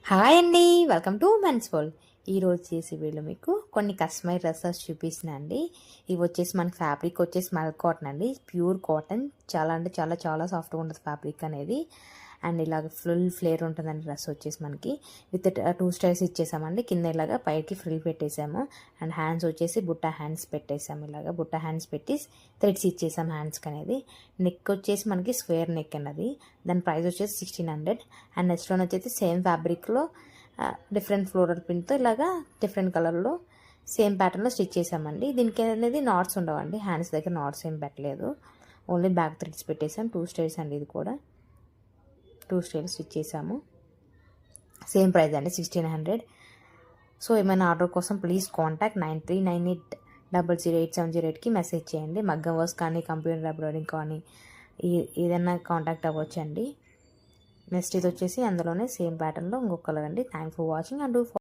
Hi అండి, welcome to men's world. ఈరోజు చేసి వీళ్ళు మీకు కొన్ని కస్టమైజ్ డ్రెస్సెస్ చూపిస్తున్నా అండి. ఇవి వచ్చేసి మనకి ఫ్యాబ్రిక్ వచ్చేసి మల్ కాటన్ అండి, ప్యూర్ కాటన్. చాలా అంటే చాలా చాలా సాఫ్ట్గా ఉంటుంది ఫ్యాబ్రిక్ అనేది. అండ్ ఇలాగ ఫుల్ ఫ్లేర్ ఉంటుందండి డ్రెస్ వచ్చేసి మనకి. విత్ 2 స్టైల్స్ ఇచ్చేసామండి. కింద ఇలాగా పైకి ఫ్రిల్ పెట్టేసాము. అండ్ హ్యాండ్స్ వచ్చేసి బుట్ట హ్యాండ్స్ పెట్టేసాము. ఇలాగా బుట్ట హ్యాండ్స్ పెట్టి థ్రెడ్స్ ఇచ్చేసాము హ్యాండ్స్కి అనేది. నెక్ వచ్చేసి మనకి స్క్వేర్ నెక్ అండి. దాని ప్రైస్ వచ్చేసి 1600. అండ్ నెక్స్ట్ వన్ వచ్చేసి సేమ్ ఫ్యాబ్రిక్లో డిఫరెంట్ ఫ్లోరల్ ప్రింట్తో ఇలాగా డిఫరెంట్ కలర్లో సేమ్ ప్యాటర్న్లో స్టిచ్ చేసామండి. దీనికి అనేది నాట్స్ ఉండవండి, హ్యాండ్స్ దగ్గర నాట్స్ ఏం పెట్టలేదు, ఓన్లీ బ్యాక్ థ్రెడ్స్ పెట్టేసాం. 2 స్టైల్స్ అండి, ఇది కూడా 2 స్టైల్స్ స్టిచ్ చేసాము. సేమ్ ప్రైస్ అండి, 1600. సో ఏమైనా ఆర్డర్ కోసం ప్లీజ్ కాంటాక్ట్ 9398008708కి మెసేజ్ చేయండి. మగ్గం వర్క్స్ కానీ కంప్యూటర్ ఎంబ్రాయిడింగ్ కానీ ఏదైనా కాంటాక్ట్ అవ్వచ్చు అండి. నెక్స్ట్ ఇది వచ్చేసి అందులోనే సేమ్ ప్యాటర్న్లో ఇంకొక కలర్ అండి. Thanks for watching and do